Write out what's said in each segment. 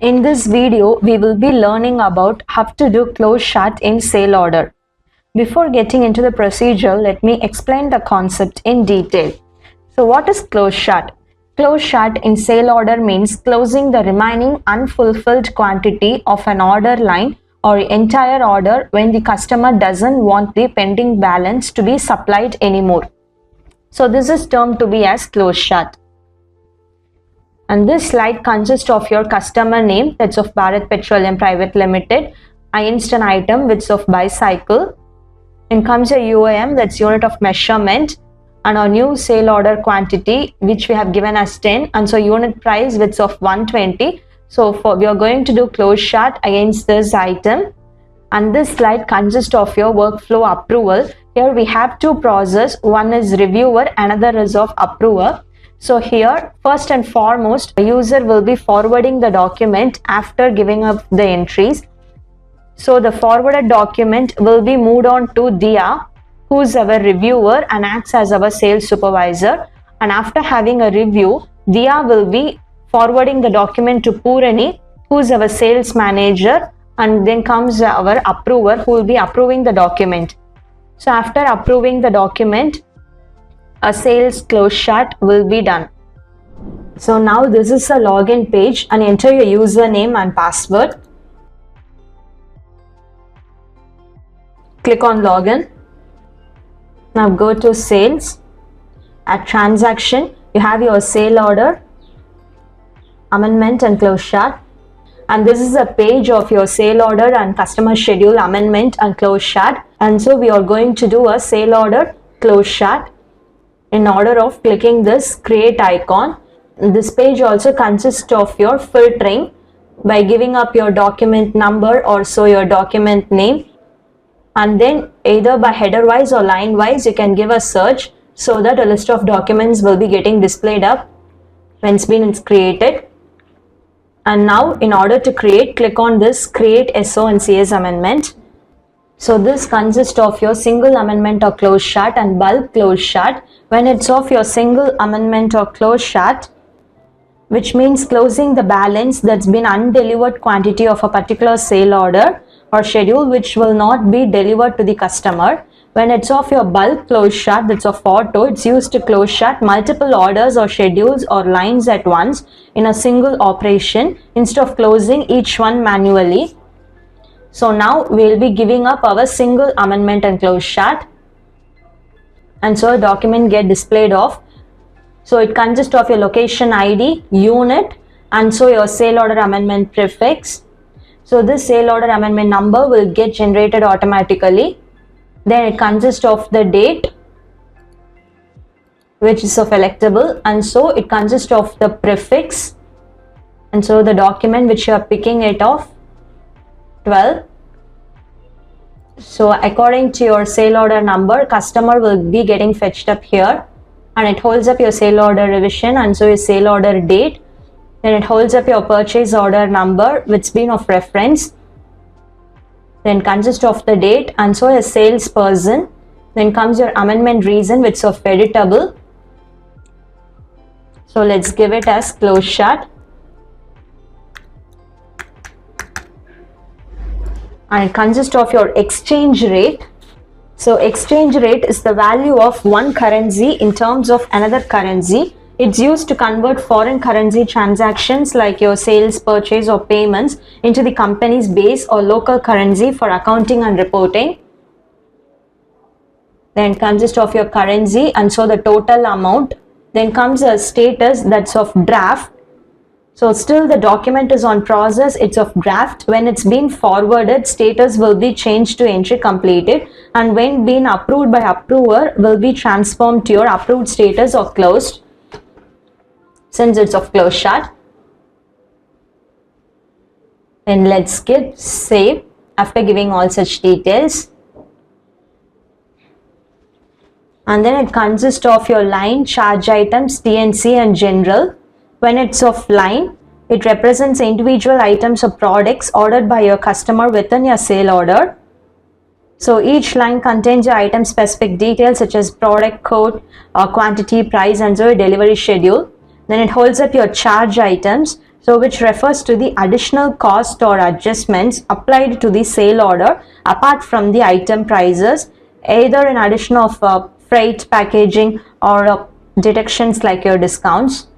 In this video, we will be learning about how to do close shut in sale order. Before getting into the procedure, let me explain the concept in detail. So what is close shut? Close shut in sale order means closing the remaining unfulfilled quantity of an order line or entire order when the customer doesn't want the pending balance to be supplied anymore. So this is termed to be as close shut. And this slide consists of your customer name, that's of Bharat Petroleum Private Limited, instant item, which is of bicycle, and comes your UAM, that's unit of measurement, and our new sale order quantity, which we have given as 10, and so unit price, which is of 120. So we are going to do close shut against this item. And this slide consists of your workflow approval. Here we have two processes, one is reviewer, another is of approver. So here, first and foremost, the user will be forwarding the document after giving up the entries. So the forwarded document will be moved on to Dia, who is our reviewer and acts as our sales supervisor. And after having a review, Dia will be forwarding the document to Purani, who is our sales manager, and then comes our approver, who will be approving the document. So after approving the document, a sales close shut will be done. So now this is a login page, and enter your username and password. Click on login. Now go to sales. At transaction, you have your sale order, amendment and close shut. And this is a page of your sale order and customer schedule amendment and close shut. And so we are going to do a sale order close shut in order of clicking this create icon. This page also consists of your filtering by giving up your document number or so your document name, and then either by header wise or line wise you can give a search so that a list of documents will be getting displayed up when it's created. And now in order to create, click on this create SO and CS amendment. So this consists of your single amendment or close shut and bulk close shut. When it's of your single amendment or close shut, which means closing the balance that's been undelivered quantity of a particular sale order or schedule which will not be delivered to the customer. When it's of your bulk close shut, that's of auto, it's used to close shut multiple orders or schedules or lines at once in a single operation instead of closing each one manually. So now we'll be giving up our single amendment and close shut, and so a document get displayed off. So it consists of your location ID, unit, and so your sale order amendment prefix. So this sale order amendment number will get generated automatically. Then it consists of the date, which is of electable, and so it consists of the prefix, and so the document which you are picking it off, 12. So according to your sale order number, customer will be getting fetched up here, and it holds up your sale order revision and so your sale order date. Then it holds up your purchase order number which been of reference. Then consists of the date and so a salesperson. Then comes your amendment reason which is of editable. So let's give it as close shut. And it consists of your exchange rate. So exchange rate is the value of one currency in terms of another currency. It's used to convert foreign currency transactions like your sales, purchase or payments into the company's base or local currency for accounting and reporting. Then consists of your currency and so the total amount. Then comes a status that's of draft. So still the document is on process, it's of draft. When it's been forwarded, status will be changed to entry completed, and when been approved by approver will be transformed to your approved status or closed, since it's of close shut. Then let's skip save after giving all such details. And then it consists of your line, charge items, TNC and general. When it's of line, it represents individual items or products ordered by your customer within your sale order. So each line contains your item specific details such as product code, quantity, price and so delivery schedule. Then it holds up your charge items, so which refers to the additional cost or adjustments applied to the sale order apart from the item prices, either in addition of freight, packaging, or deductions like your discounts.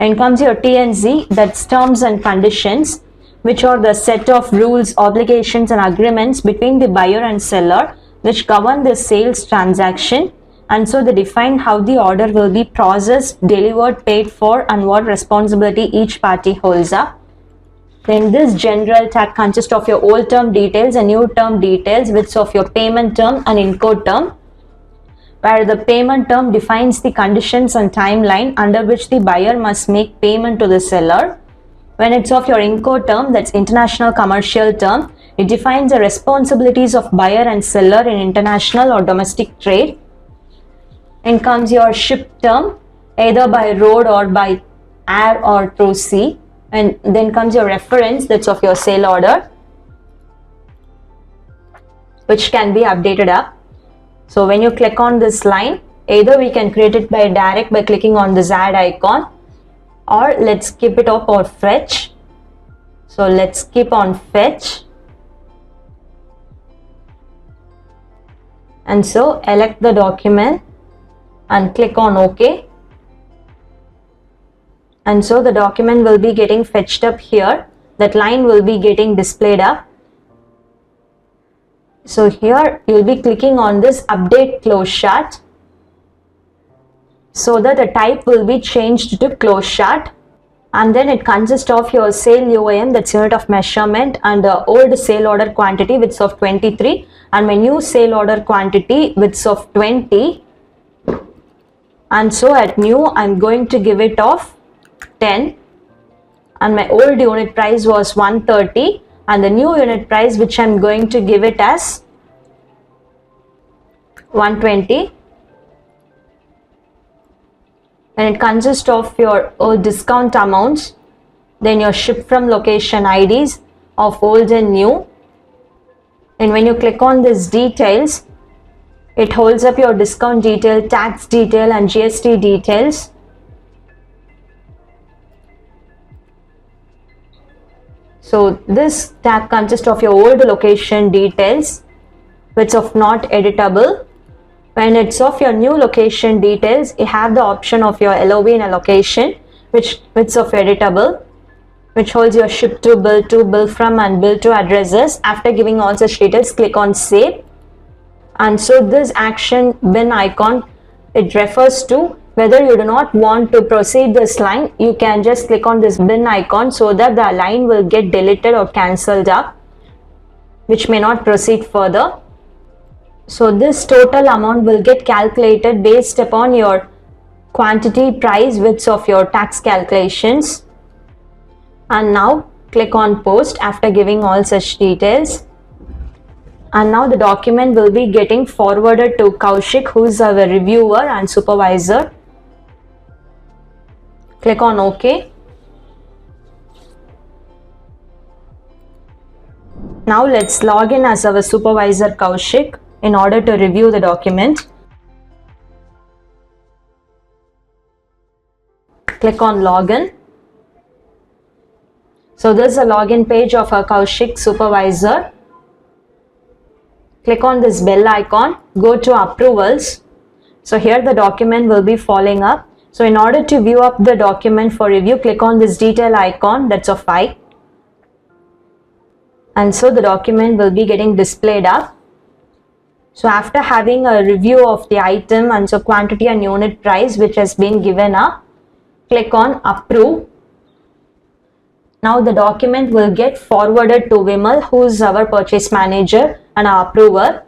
And comes your T&Z, that's terms and conditions, which are the set of rules, obligations and agreements between the buyer and seller which govern the sales transaction, and so they define how the order will be processed, delivered, paid for, and what responsibility each party holds up. Then this general tag consists of your old term details and new term details, which of your payment term and encode term, where the payment term defines the conditions and timeline under which the buyer must make payment to the seller. When it's of your encode term, that's international commercial term, it defines the responsibilities of buyer and seller in international or domestic trade. And comes your ship term, either by road or by air or through sea. And then comes your reference, that's of your sale order, which can be updated up. So when you click on this line, either we can create it by direct by clicking on this add icon, or let's keep it up or fetch. So let's keep on fetch. And so elect the document and click on OK. And so the document will be getting fetched up here. That line will be getting displayed up. So here you will be clicking on this update close chart, so that the type will be changed to close chart, and then it consists of your sale UIM, that's unit of measurement, and the old sale order quantity width of 23, and my new sale order quantity width of 20. And so at new I'm going to give it of 10, and my old unit price was 130, and the new unit price which I'm going to give it as 120. And it consists of your old discount amounts, then your ship from location IDs of old and new. And when you click on this details, it holds up your discount detail, tax detail and GST details. So this tag consists of your old location details, which of not editable. When it's of your new location details, you have the option of your LOB in a location, which is of editable, which holds your ship to, bill from and bill to addresses. After giving all such details, click on save. And so this action bin icon, it refers to whether you do not want to proceed this line, you can just click on this bin icon so that the line will get deleted or cancelled up, which may not proceed further. So this total amount will get calculated based upon your quantity, price, widths of your tax calculations. And now click on post after giving all such details. And now the document will be getting forwarded to Kaushik, who is our reviewer and supervisor. Click on OK. Now let's log in as our supervisor Kaushik in order to review the document. Click on login. So this is a login page of our Kaushik supervisor. Click on this bell icon, go to approvals. So here the document will be falling up. So in order to view up the document for review, click on this detail icon, that's of I. And so the document will be getting displayed up. So after having a review of the item and so quantity and unit price which has been given up, click on approve. Now the document will get forwarded to Vimal, who is our purchase manager and our approver.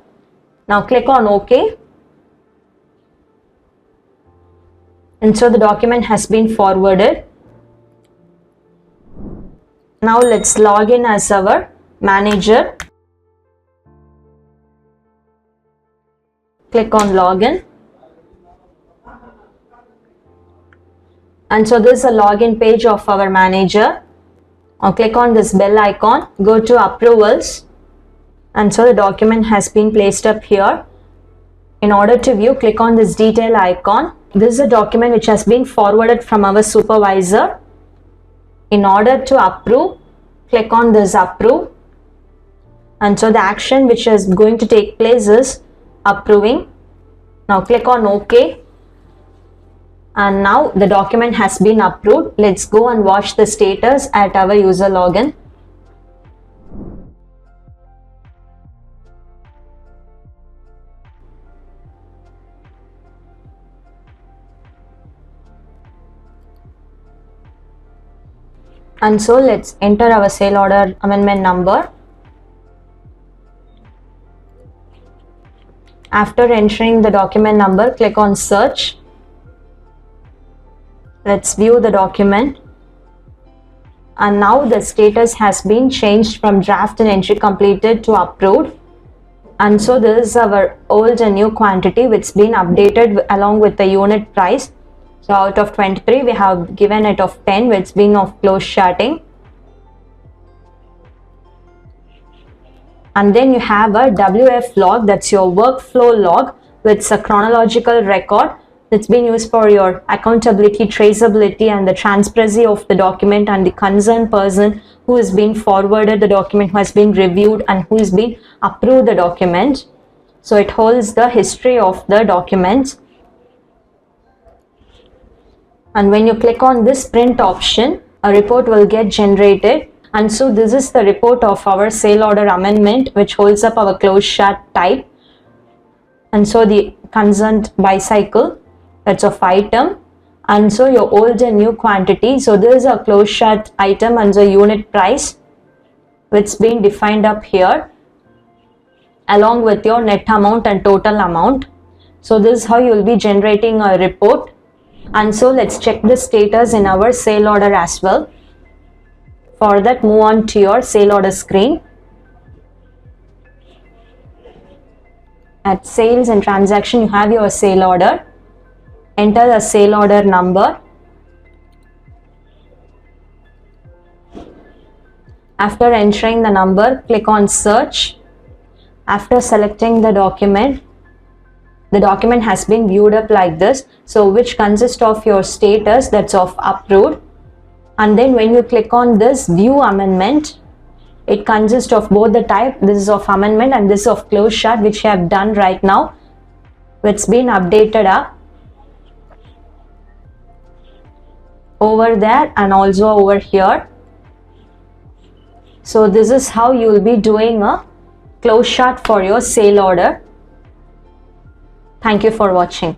Now click on OK. And so the document has been forwarded. Now let's log in as our manager. Click on login. And so this is a login page of our manager. Now click on this bell icon, go to approvals. And so the document has been placed up here. In order to view, click on this detail icon this is a document which has been forwarded from our supervisor. In order to approve, click on this approve. And so the action which is going to take place is approving. Now click on OK. And now the document has been approved. Let's go and watch the status at our user login. And so let's enter our sale order amendment number. After entering the document number, click on search. Let's view the document. And now the status has been changed from draft and entry completed to approved. And so this is our old and new quantity which has been updated along with the unit price. So out of 23, we have given it of 10, which has been of close shorting. And then you have a WF log, that's your workflow log, with a chronological record that's been used for your accountability, traceability, and the transparency of the document and the concerned person who has been forwarded the document, who has been reviewed, and who has been approved the document. So it holds the history of the document. And when you click on this print option, a report will get generated. And so this is the report of our sale order amendment, which holds up our close short type. And so the concerned bicycle, that's of item. And so your old and new quantity. So this is a close short item and the unit price, which is being defined up here, along with your net amount and total amount. So this is how you will be generating a report. And so let's check the status in our sale order as well. For that, move on to your sale order screen. At sales and transaction, you have your sale order. Enter the sale order number. After entering the number, click on search. After selecting the document has been viewed up like this, so which consists of your status, that's of approved. And then when you click on this view amendment, it consists of both the type, this is of amendment and this is of close short, which you have done right now, which been updated up over there and also over here. So this is how you will be doing a close short for your sale order. Thank you for watching.